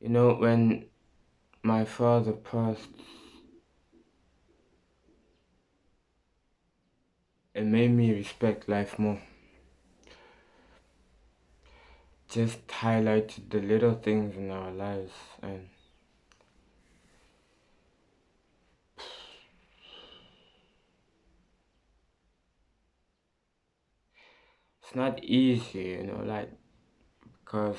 When my father passed, it made me respect life more. Just highlighted the little things in our lives, and it's not easy, because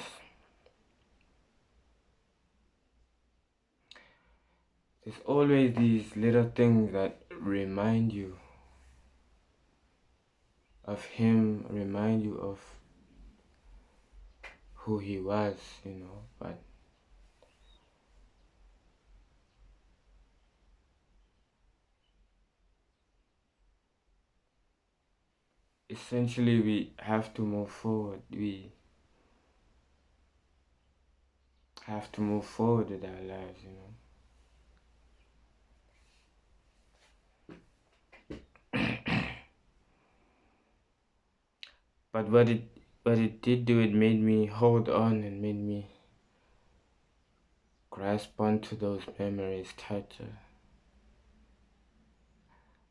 there's always these little things that remind you of him, remind you of who he was, but essentially we have to move forward. We have to move forward with our lives. But what it did do, it made me hold on and made me grasp onto those memories tighter.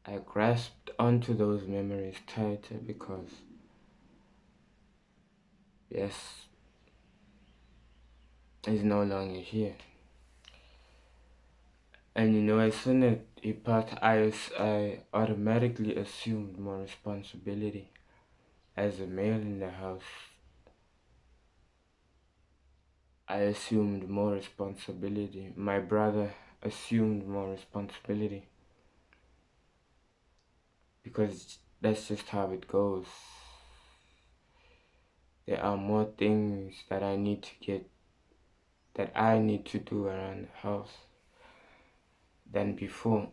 I grasped onto those memories tighter because, yes, he's no longer here. And as soon as he passed, I automatically assumed more responsibility as a male in the house. I assumed more responsibility. My brother assumed more responsibility because that's just how it goes. There are more things that I need to do around the house than before.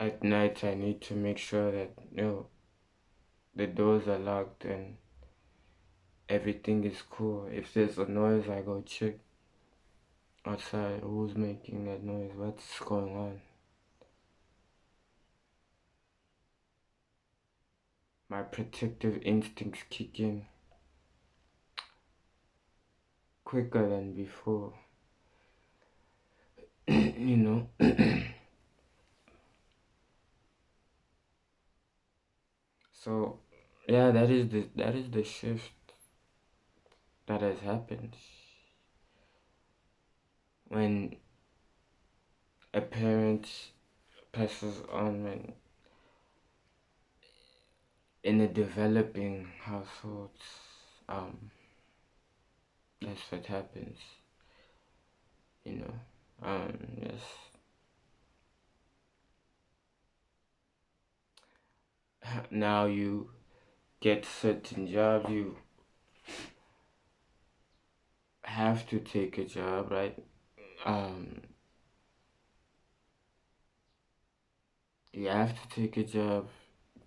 At night, I need to make sure that the doors are locked and everything is cool. If there's a noise, I go check outside. Who's making that noise? What's going on? My protective instincts kick in quicker than before. you know. So yeah, that is the shift that has happened when a parent passes on, when in a developing household. That's what happens. you know yes. Now you get certain job, you have to take a job, right? um you have to take a job,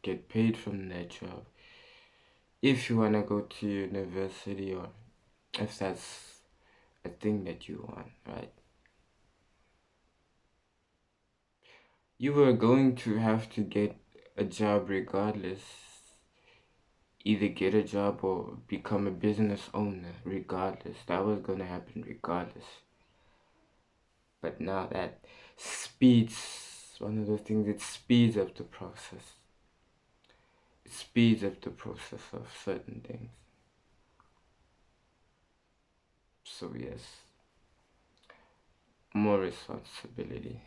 get paid from that job if you want to go to university, or if that's a thing that you want, right? You were going to have to get a job regardless. Either get a job or become a business owner regardless. That was going to happen regardless. But now that speeds, one of those things, it speeds up the process. It speeds up the process of certain things. So yes, more responsibility.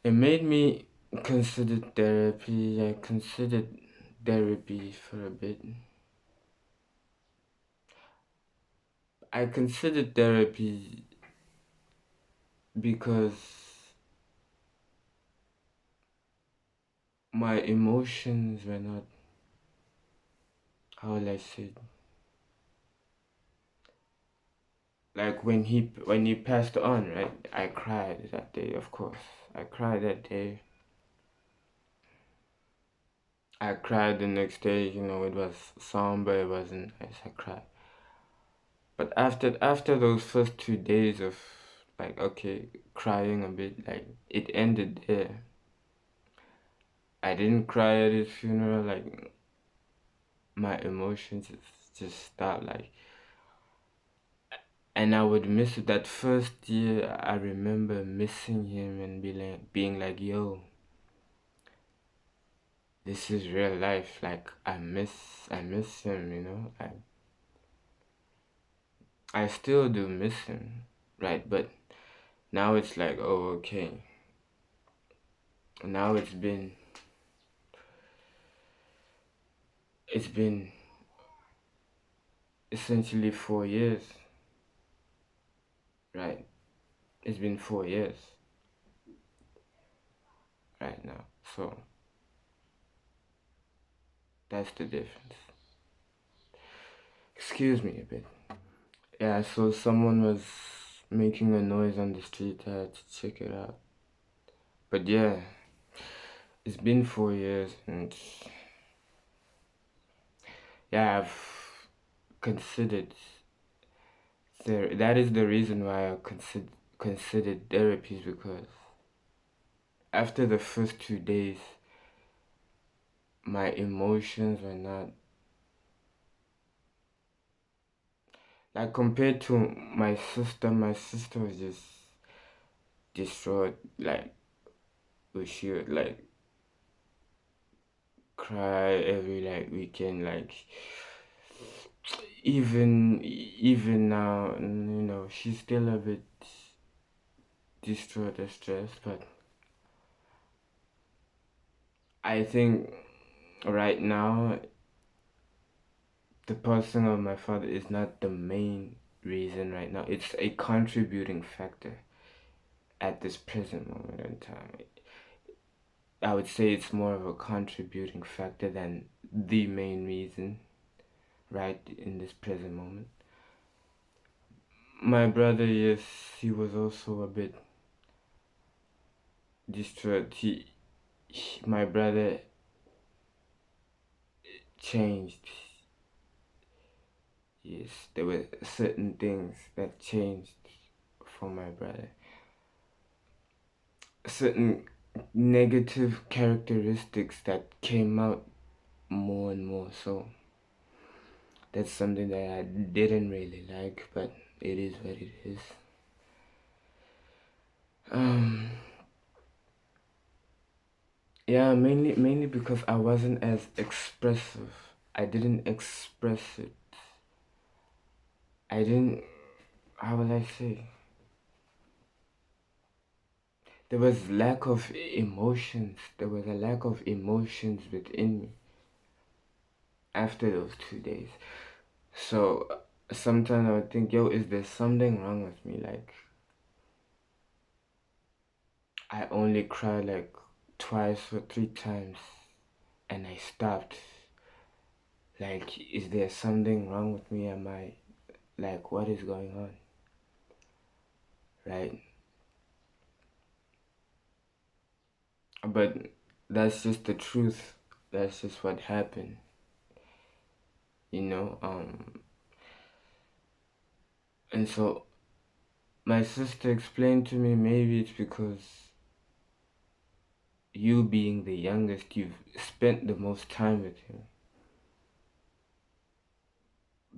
It made me consider therapy. I considered therapy for a bit. I considered therapy because my emotions were not, how will I say it? Like when he passed on, right? I cried that day, of course. I cried that day. I cried the next day, it was somber, it wasn't nice. I cried. But after those first 2 days of, like, okay, crying a bit, like, it ended there. I didn't cry at his funeral. Like, my emotions just stop, like, and I would miss it. That first year, I remember missing him and being like, yo, this is real life. Like, I miss him, you know. I still do miss him, right? But now it's like, oh, okay. Now it's been essentially 4 years, right? It's been 4 years right now. So that's the difference. Excuse me a bit. Yeah, so someone was making a noise on the street. I had to check it out. But yeah, it's been 4 years, and yeah, I've considered there. That is the reason why I considered therapies, because after the first 2 days, my emotions were not like, compared to my sister. My sister was just distraught. Like, she would like cry every like weekend. Like, even now, she's still a bit distraught or stressed. But I think right now, the passing of my father is not the main reason right now. It's a contributing factor at this present moment in time. I would say it's more of a contributing factor than the main reason right in this present moment. My brother, yes, he was also a bit distraught. My brother changed. Yes, there were certain things that changed for my brother. Certain negative characteristics that came out more and more. So that's something that I didn't really like, but it is what it is. Um, yeah, mainly because I wasn't as expressive. I didn't express it. I didn't. How will I say? There was lack of emotions. There was a lack of emotions within me after those 2 days. So sometimes I would think, yo, is there something wrong with me? Like, I only cried like twice or 3 times and I stopped. Like, is there something wrong with me? Am I, like, what is going on? Right? But that's just the truth. That's just what happened. You know? And so my sister explained to me, maybe it's because you being the youngest, you've spent the most time with him.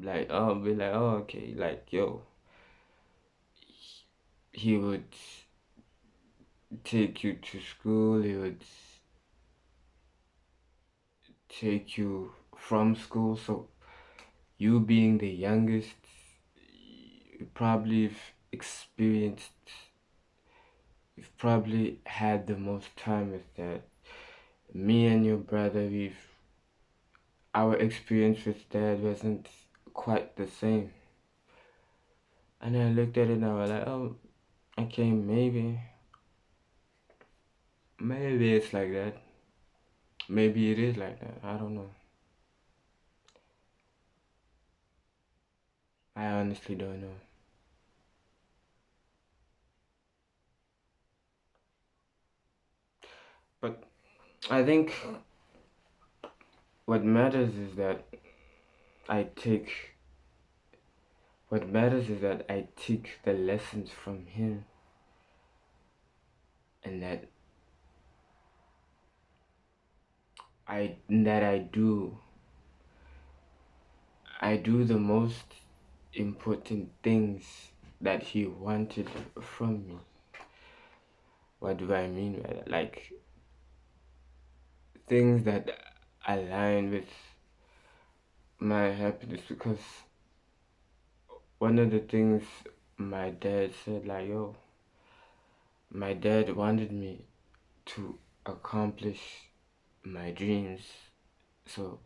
Like, oh, be like, oh, okay, like, yo, he would take you to school, he would take you from school. So you being the youngest, you probably experienced, you've probably had the most time with that. Me and your brother, our experience with dad wasn't quite the same. And I looked at it and I was like, oh, okay, maybe it's like that. Maybe it is like that. I don't know. I honestly don't know. But I think what matters is that I take, what matters is that I take the lessons from him, and that I do I do the most important things that he wanted from me. What do I mean by that? Like things that align with my happiness, because one of the things my dad said, like, yo, my dad wanted me to accomplish my dreams. So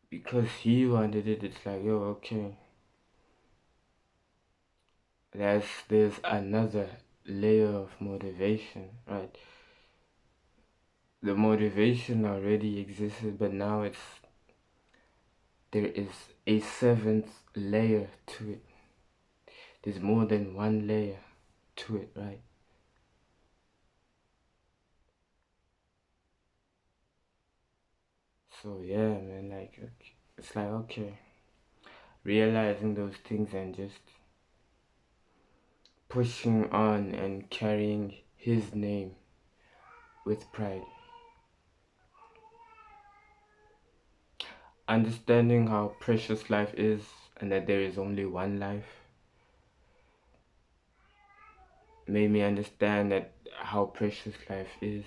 because he wanted it, it's like, yo, okay, there's another layer of motivation, right? The motivation already existed, but now there is a seventh layer to it. There's more than one layer to it, right? So yeah, man, like it's like, okay, realizing those things and just pushing on and carrying his name with pride. Understanding how precious life is and that there is only one life made me understand that how precious life is.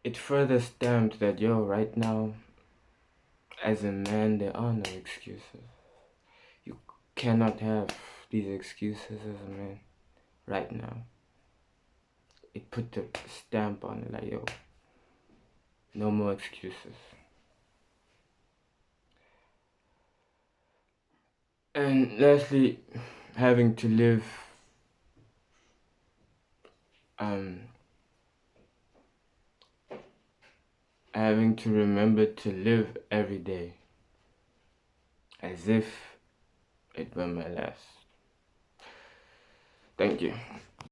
It further stamped that, yo, right now, as a man, there are no excuses. You cannot have these excuses as a man right now. It put the stamp on it, like, yo, no more excuses. And lastly, having to live, um, having to remember to live every day as if it were my last. Thank you.